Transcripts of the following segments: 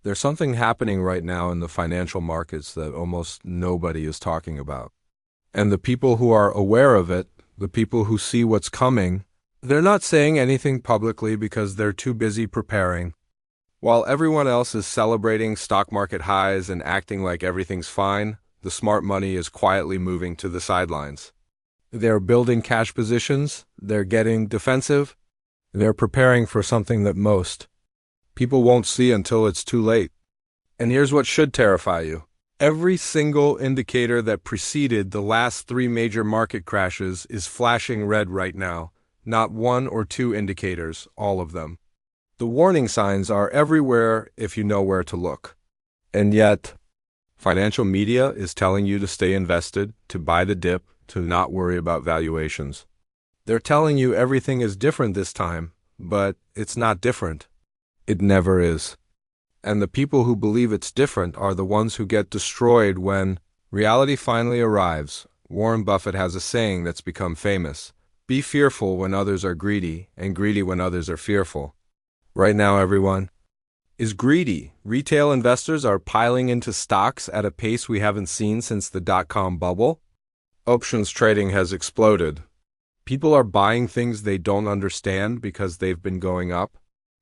There's something happening right now in the financial markets that almost nobody is talking about. And the people who are aware of it, the people who see what's coming, they're not saying anything publicly because they're too busy preparing. While everyone else is celebrating stock market highs and acting like everything's fine, the smart money is quietly moving to the sidelines. They're building cash positions, they're getting defensive, they're preparing for something that most people won't see until it's too late. And here's what should terrify you. Every single indicator that preceded the last 3 major market crashes is flashing red right now. Not 1 or 2 indicators, all of them. The warning signs are everywhere if you know where to look. And yet, financial media is telling you to stay invested, to buy the dip, to not worry about valuations. They're telling you everything is different this time, but it's not different. It never is. And the people who believe it's different are the ones who get destroyed when reality finally arrives. Warren Buffett has a saying that's become famous. Be fearful when others are greedy, and greedy when others are fearful. Right now, everyone is greedy. Retail investors are piling into stocks at a pace we haven't seen since the dot-com bubble. Options trading has exploded. People are buying things they don't understand because they've been going up.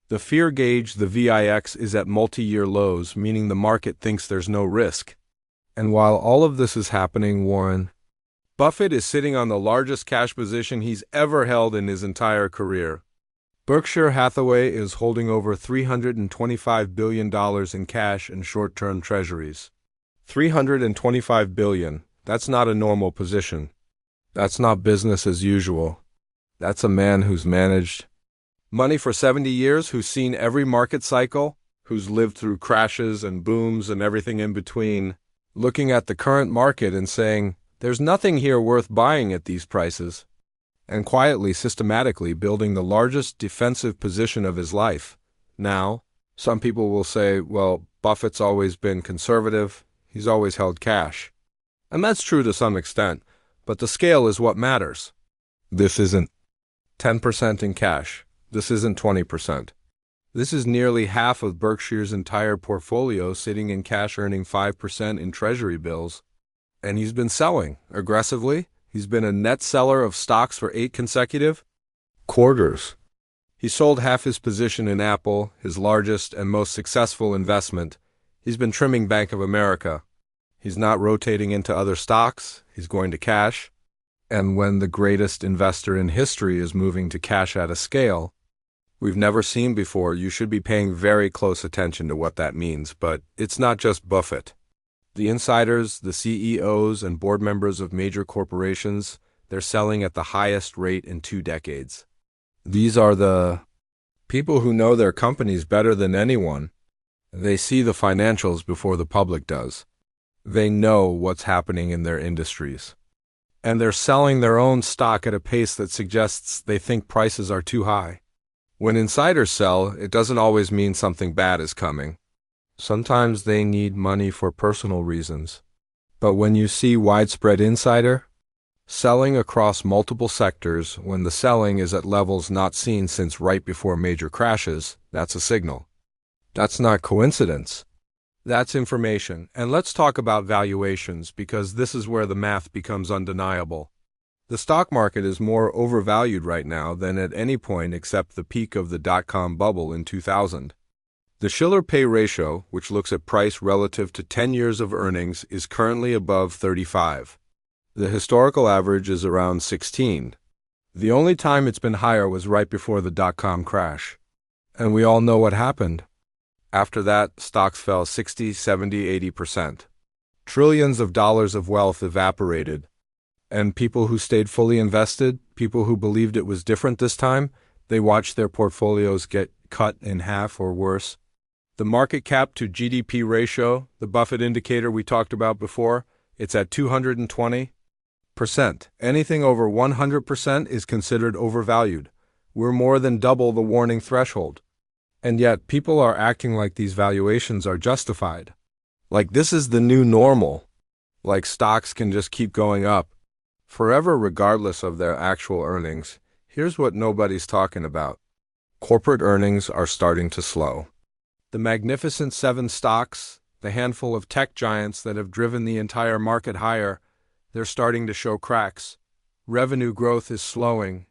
The fear gauge, the VIX, is at multi-year lows, meaning the market thinks there's no risk. And while all of this is happening, Warren Buffett is sitting on the largest cash position he's ever held in his entire career. Berkshire Hathaway is holding over $325 billion in cash and short-term treasuries. $325 billion. That's not a normal position. That's not business as usual. That's a man who's managed money for 70 years, who's seen every market cycle, who's lived through crashes and booms and everything in between, looking at the current market and saying, there's nothing here worth buying at these prices, and quietly, systematically building the largest defensive position of his life. Now, some people will say, well, Buffett's always been conservative, he's always held cash. And that's true to some extent, but the scale is what matters. This isn't 10% in cash. This isn't 20%. This is nearly half of Berkshire's entire portfolio sitting in cash earning 5% in treasury bills. And he's been selling aggressively. He's been a net seller of stocks for 8 consecutive quarters. He sold half his position in Apple, his largest and most successful investment. He's been trimming Bank of America. He's not rotating into other stocks. He's going to cash. And when the greatest investor in history is moving to cash at a scale we've never seen before, you should be paying very close attention to what that means. But it's not just Buffett. The insiders, the CEOs, and board members of major corporations, they're selling at the highest rate in 2 decades. These are the people who know their companies better than anyone. They see the financials before the public does. They know what's happening in their industries. And they're selling their own stock at a pace that suggests they think prices are too high. When insiders sell, it doesn't always mean something bad is coming. Sometimes they need money for personal reasons. But when you see widespread insider selling across multiple sectors, when the selling is at levels not seen since right before major crashes, that's a signal. That's not coincidence. That's information. And let's talk about valuations, because this is where the math becomes undeniable. The stock market is more overvalued right now than at any point except the peak of the dot-com bubble in 2000. The Shiller PE ratio, which looks at price relative to 10 years of earnings, is currently above 35. The historical average is around 16. The only time it's been higher was right before the dot-com crash. And we all know what happened. After that, stocks fell 60, 70, 80%. Trillions of dollars of wealth evaporated. And people who stayed fully invested, people who believed it was different this time, they watched their portfolios get cut in half or worse. The market cap to GDP ratio, the Buffett Indicator we talked about before, it's at 220%. Anything over 100% is considered overvalued. We're more than double the warning threshold. And yet, people are acting like these valuations are justified. Like this is the new normal. Like stocks can just keep going up forever regardless of their actual earnings. Here's what nobody's talking about. Corporate earnings are starting to slow. The Magnificent Seven stocks, the handful of tech giants that have driven the entire market higher, they're starting to show cracks. Revenue growth is slowing.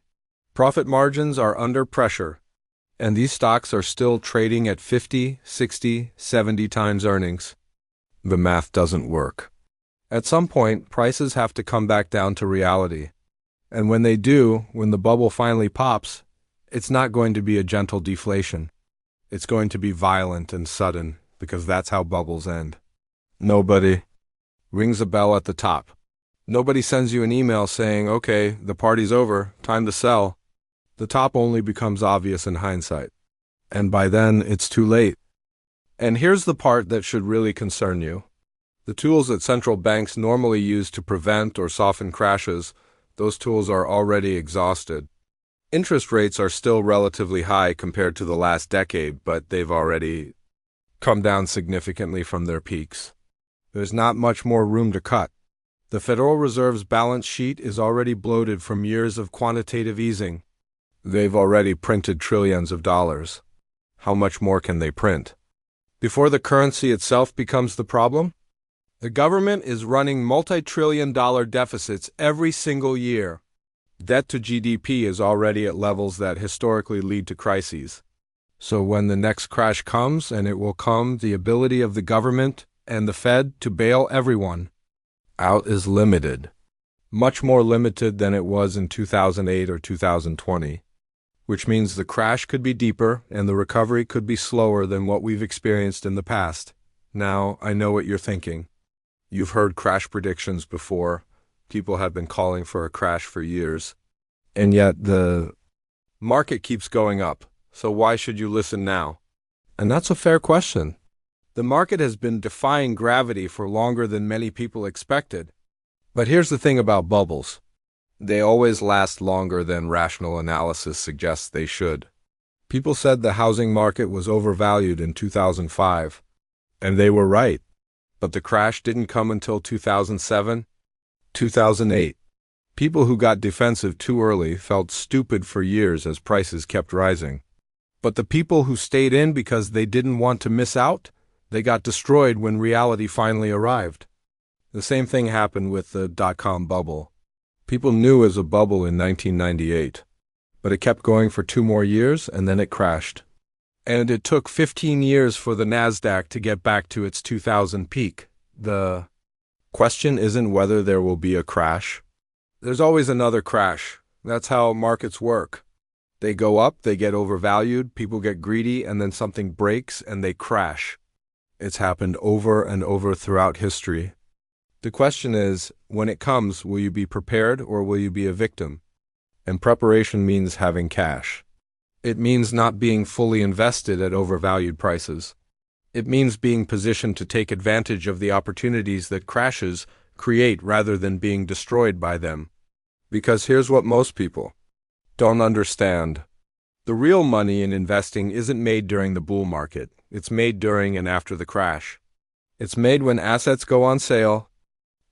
Profit margins are under pressure. And these stocks are still trading at 50, 60, 70 times earnings. The math doesn't work. At some point, prices have to come back down to reality. And when they do, when the bubble finally pops, it's not going to be a gentle deflation. It's going to be violent and sudden, because that's how bubbles end. Nobody rings a bell at the top. Nobody sends you an email saying, okay, the party's over, time to sell. The top only becomes obvious in hindsight. And by then, it's too late. And here's the part that should really concern you. The tools that central banks normally use to prevent or soften crashes, those tools are already exhausted. Interest rates are still relatively high compared to the last decade, but they've already come down significantly from their peaks. There's not much more room to cut. The Federal Reserve's balance sheet is already bloated from years of quantitative easing. They've already printed trillions of dollars. How much more can they print? Before the currency itself becomes the problem? The government is running multi-trillion-dollar deficits every single year. Debt to GDP is already at levels that historically lead to crises. So when the next crash comes, and it will come, the ability of the government and the Fed to bail everyone out is limited. Much more limited than it was in 2008 or 2020. Which means the crash could be deeper and the recovery could be slower than what we've experienced in the past. Now, I know what you're thinking. You've heard crash predictions before. People have been calling for a crash for years. And yet the market keeps going up. So why should you listen now? And that's a fair question. The market has been defying gravity for longer than many people expected. But here's the thing about bubbles. They always last longer than rational analysis suggests they should. People said the housing market was overvalued in 2005, and they were right. But the crash didn't come until 2007, 2008. People who got defensive too early felt stupid for years as prices kept rising. But the people who stayed in because they didn't want to miss out, they got destroyed when reality finally arrived. The same thing happened with the dot-com bubble. People knew it was a bubble in 1998, but it kept going for 2 more years and then it crashed. And it took 15 years for the Nasdaq to get back to its 2000 peak. The question isn't whether there will be a crash. There's always another crash. That's how markets work. They go up, they get overvalued, people get greedy, and then something breaks and they crash. It's happened over and over throughout history. The question is, when it comes, will you be prepared or will you be a victim? And preparation means having cash. It means not being fully invested at overvalued prices. It means being positioned to take advantage of the opportunities that crashes create rather than being destroyed by them. Because here's what most people don't understand. The real money in investing isn't made during the bull market. It's made during and after the crash. It's made when assets go on sale,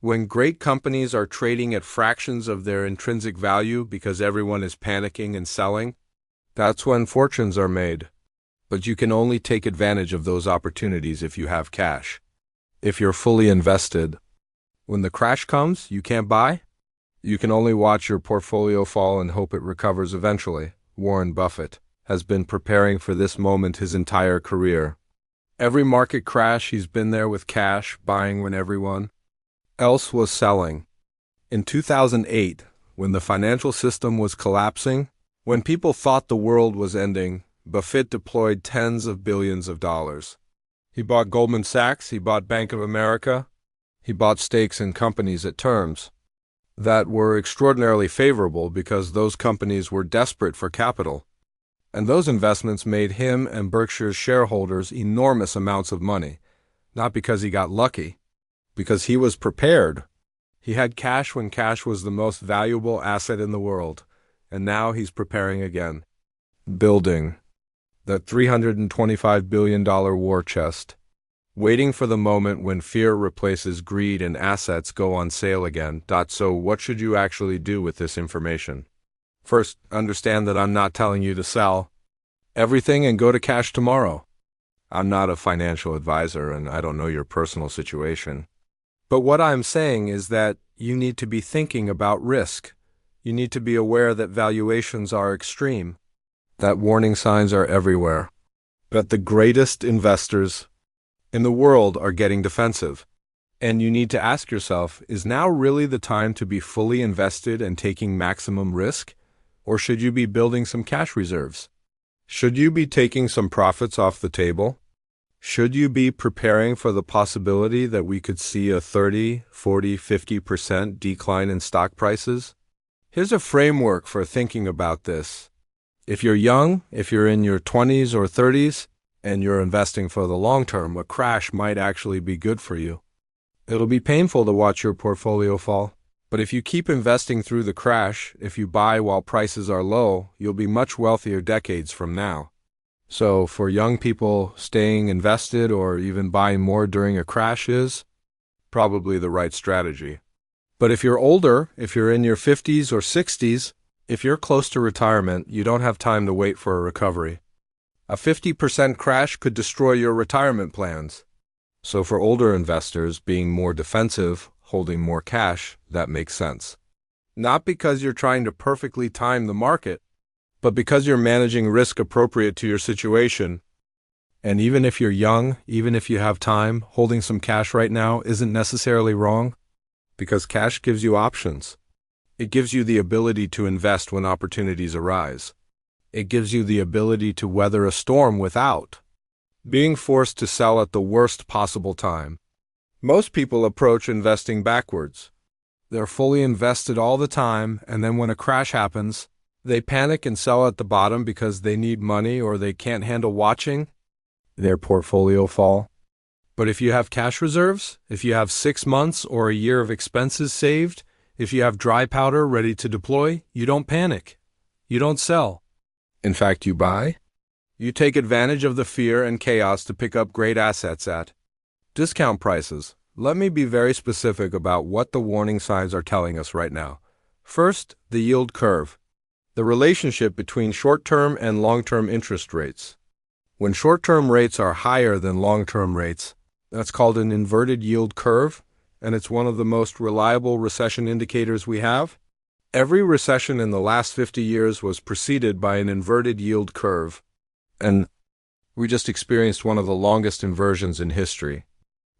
when great companies are trading at fractions of their intrinsic value because everyone is panicking and selling. That's when fortunes are made. But you can only take advantage of those opportunities if you have cash. If you're fully invested. When the crash comes, you can't buy. You can only watch your portfolio fall and hope it recovers eventually. Warren Buffett has been preparing for this moment his entire career. Every market crash, he's been there with cash, buying when everyone else was selling. In 2008, when the financial system was collapsing, when people thought the world was ending, Buffett deployed tens of billions of dollars. He bought Goldman Sachs, he bought Bank of America, he bought stakes in companies at terms that were extraordinarily favorable because those companies were desperate for capital. And those investments made him and Berkshire's shareholders enormous amounts of money, not because he got lucky, because he was prepared. He had cash when cash was the most valuable asset in the world, and now he's preparing again. Building that $325 billion war chest, waiting for the moment when fear replaces greed and assets go on sale again. So what should you actually do with this information? First, understand that I'm not telling you to sell everything and go to cash tomorrow. I'm not a financial advisor and I don't know your personal situation. But what I'm saying is that you need to be thinking about risk. You need to be aware that valuations are extreme, that warning signs are everywhere, that the greatest investors in the world are getting defensive. And you need to ask yourself, is now really the time to be fully invested and taking maximum risk? Or should you be building some cash reserves? Should you be taking some profits off the table? Should you be preparing for the possibility that we could see a 30, 40, 50% decline in stock prices? Here's a framework for thinking about this. If you're young, if you're in your 20s or 30s, and you're investing for the long term, a crash might actually be good for you. It'll be painful to watch your portfolio fall, but if you keep investing through the crash, if you buy while prices are low, you'll be much wealthier decades from now. So for young people, staying invested or even buying more during a crash is probably the right strategy. But if you're older, if you're in your 50s or 60s, if you're close to retirement, you don't have time to wait for a recovery. A 50% crash could destroy your retirement plans. So for older investors, being more defensive, holding more cash, that makes sense. Not because you're trying to perfectly time the market, but because you're managing risk appropriate to your situation. And even if you're young, even if you have time, holding some cash right now isn't necessarily wrong, because cash gives you options. It gives you the ability to invest when opportunities arise. It gives you the ability to weather a storm without being forced to sell at the worst possible time. Most people approach investing backwards. They're fully invested all the time, and then when a crash happens, they panic and sell at the bottom because they need money or they can't handle watching their portfolio fall. But if you have cash reserves, if you have 6 months or a year of expenses saved, if you have dry powder ready to deploy, you don't panic. You don't sell. In fact, you buy. You take advantage of the fear and chaos to pick up great assets at discount prices. Let me be very specific about what the warning signs are telling us right now. First, the yield curve, the relationship between short-term and long-term interest rates. When short-term rates are higher than long-term rates, that's called an inverted yield curve, and it's one of the most reliable recession indicators we have. Every recession in the last 50 years was preceded by an inverted yield curve, and we just experienced one of the longest inversions in history.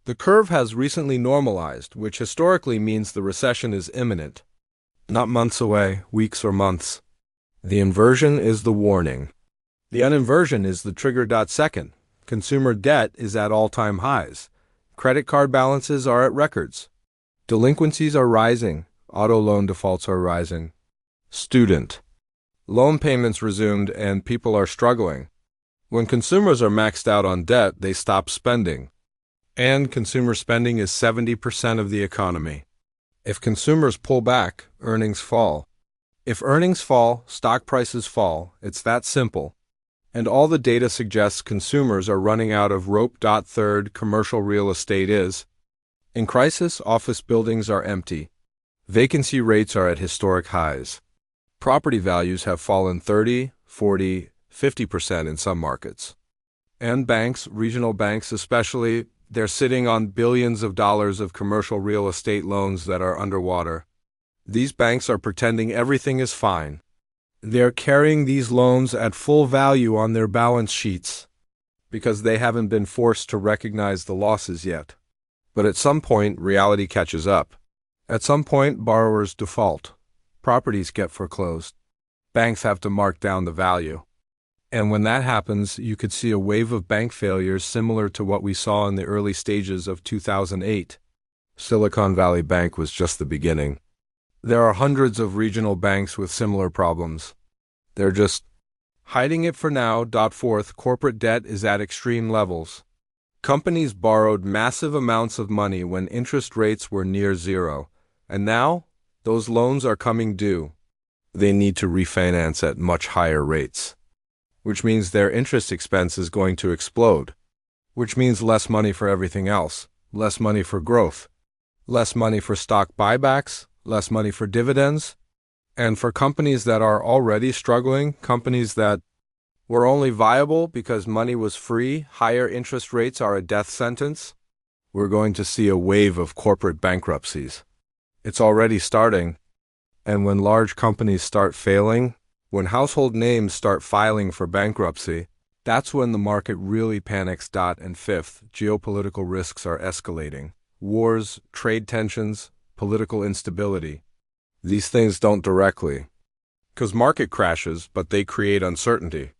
The curve has recently normalized, which historically means the recession is imminent. Not months away, weeks or months. The inversion is the warning. The uninversion is the trigger. Second, consumer debt is at all-time highs. Credit card balances are at records. Delinquencies are rising. Auto loan defaults are rising. Student loan payments resumed and people are struggling. When consumers are maxed out on debt, they stop spending. And consumer spending is 70% of the economy. If consumers pull back, earnings fall. If earnings fall, stock prices fall. It's that simple. And all the data suggests consumers are running out of rope. Third, commercial real estate is in crisis. Office buildings are empty. Vacancy rates are at historic highs. Property values have fallen 30, 40, 50% in some markets. And banks, regional banks especially, they're sitting on billions of dollars of commercial real estate loans that are underwater. These banks are pretending everything is fine. They're carrying these loans at full value on their balance sheets because they haven't been forced to recognize the losses yet. But at some point, reality catches up. At some point, borrowers default. Properties get foreclosed. Banks have to mark down the value. And when that happens, you could see a wave of bank failures similar to what we saw in the early stages of 2008. Silicon Valley Bank was just the beginning. There are hundreds of regional banks with similar problems. They're just hiding it for now. Fourth, corporate debt is at extreme levels. Companies borrowed massive amounts of money when interest rates were near zero, and now those loans are coming due. They need to refinance at much higher rates, which means their interest expense is going to explode, which means less money for everything else, less money for growth, less money for stock buybacks, less money for dividends, and for companies that are already struggling, companies that, were only viable because money was free, higher interest rates are a death sentence, we're going to see a wave of corporate bankruptcies. It's already starting. And when large companies start failing, when household names start filing for bankruptcy, that's when the market really panics. And fifth, geopolitical risks are escalating. Wars, trade tensions, political instability. These things don't directly cause market crashes, but they create uncertainty.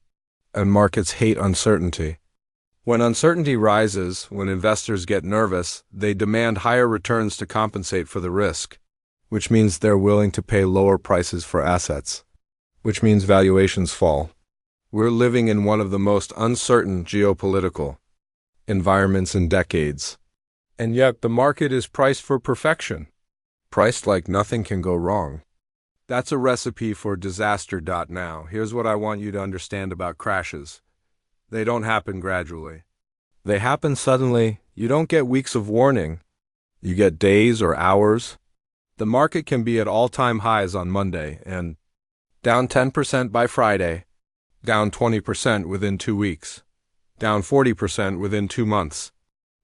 And markets hate uncertainty. When uncertainty rises, when investors get nervous, they demand higher returns to compensate for the risk, which means they're willing to pay lower prices for assets, which means valuations fall. We're living in one of the most uncertain geopolitical environments in decades. And yet the market is priced for perfection, priced like nothing can go wrong. That's a recipe for disaster. Now, here's what I want you to understand about crashes. They don't happen gradually. They happen suddenly. You don't get weeks of warning. You get days or hours. The market can be at all-time highs on Monday and down 10% by Friday, down 20% within 2 weeks, down 40% within 2 months.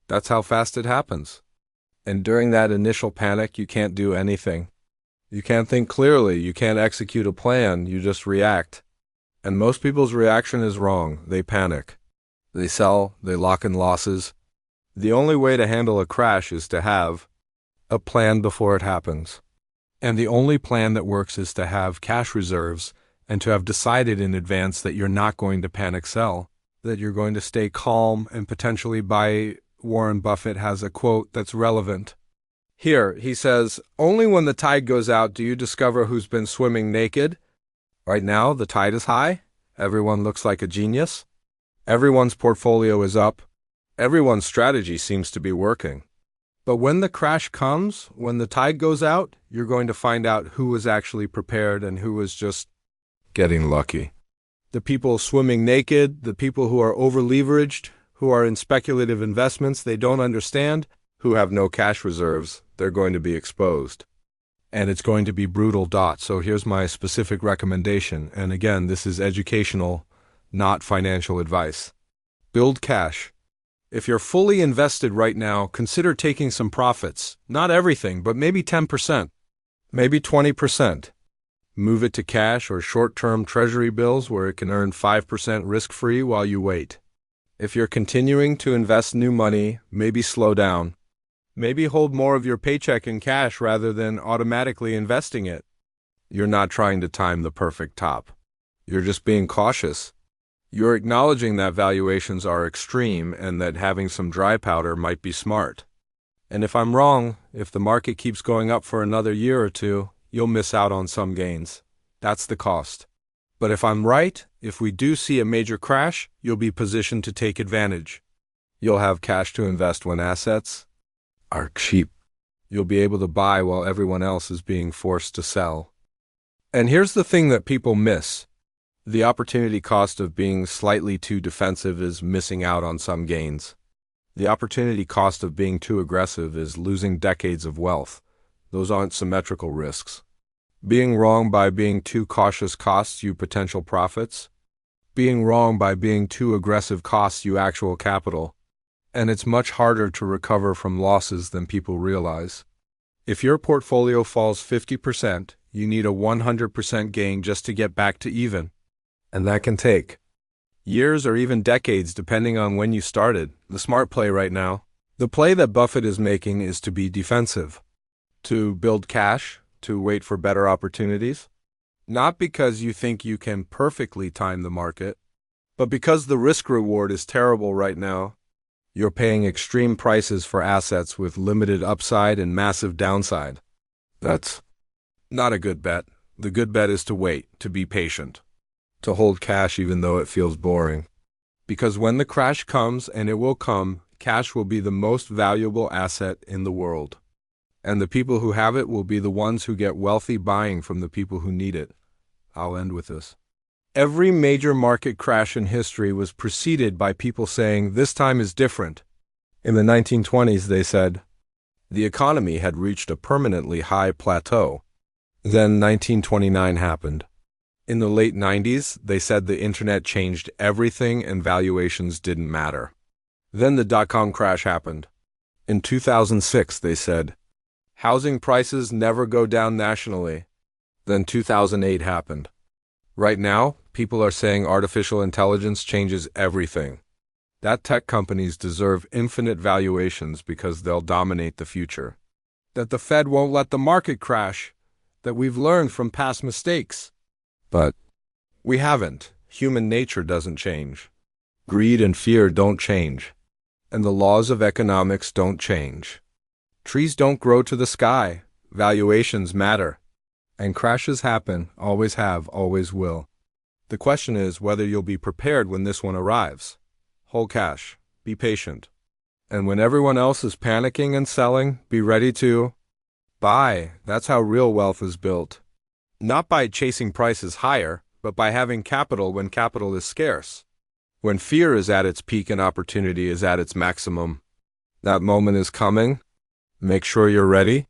That's how fast it happens. And during that initial panic, you can't do anything. You can't think clearly. You can't execute a plan. You just react. And most people's reaction is wrong. They panic. They sell. They lock in losses. The only way to handle a crash is to have a plan before it happens. And the only plan that works is to have cash reserves and to have decided in advance that you're not going to panic sell, that you're going to stay calm and potentially buy. Warren Buffett has a quote that's relevant. Here, he says, "Only when the tide goes out do you discover who's been swimming naked. Right now, the tide is high. Everyone looks like a genius. Everyone's portfolio is up. Everyone's strategy seems to be working. But when the crash comes, when the tide goes out, you're going to find out who was actually prepared and who was just getting lucky. The people swimming naked, the people who are over-leveraged, who are in speculative investments they don't understand, who have no cash reserves, they're going to be exposed. And it's going to be brutal. So here's my specific recommendation. And again, this is educational, not financial advice. Build cash. If you're fully invested right now, consider taking some profits. Not everything, but maybe 10%, maybe 20%. Move it to cash or short-term treasury bills where it can earn 5% risk-free while you wait. If you're continuing to invest new money, maybe slow down. Maybe hold more of your paycheck in cash rather than automatically investing it. You're not trying to time the perfect top. You're just being cautious. You're acknowledging that valuations are extreme and that having some dry powder might be smart. And if I'm wrong, if the market keeps going up for another year or two, you'll miss out on some gains. That's the cost. But if I'm right, if we do see a major crash, you'll be positioned to take advantage. You'll have cash to invest when assets are cheap. You'll be able to buy while everyone else is being forced to sell. And here's the thing that people miss. The opportunity cost of being slightly too defensive is missing out on some gains. The opportunity cost of being too aggressive is losing decades of wealth. Those aren't symmetrical risks. Being wrong by being too cautious costs you potential profits. Being wrong by being too aggressive costs you actual capital. And it's much harder to recover from losses than people realize. If your portfolio falls 50%, you need a 100% gain just to get back to even. And that can take years or even decades depending on when you started. The smart play right now, the play that Buffett is making is to be defensive, to build cash, to wait for better opportunities. Not because you think you can perfectly time the market, but because the risk-reward is terrible right now. You're paying extreme prices for assets with limited upside and massive downside. That's not a good bet. The good bet is to wait, to be patient, to hold cash even though it feels boring. Because when the crash comes, and it will come, cash will be the most valuable asset in the world. And the people who have it will be the ones who get wealthy buying from the people who need it. I'll end with this. Every major market crash in history was preceded by people saying, "This time is different." In the 1920s, they said, the economy had reached a permanently high plateau. Then 1929 happened. In the late 90s, they said the internet changed everything and valuations didn't matter. Then the dot-com crash happened. In 2006, they said, housing prices never go down nationally. Then 2008 happened. Right now, people are saying artificial intelligence changes everything. That tech companies deserve infinite valuations because they'll dominate the future. That the Fed won't let the market crash. That we've learned from past mistakes. But we haven't. Human nature doesn't change. Greed and fear don't change. And the laws of economics don't change. Trees don't grow to the sky. Valuations matter. And crashes happen, always have, always will. The question is whether you'll be prepared when this one arrives. Hold cash. Be patient. And when everyone else is panicking and selling, be ready to buy. That's how real wealth is built. Not by chasing prices higher, but by having capital when capital is scarce. When fear is at its peak and opportunity is at its maximum. That moment is coming. Make sure you're ready.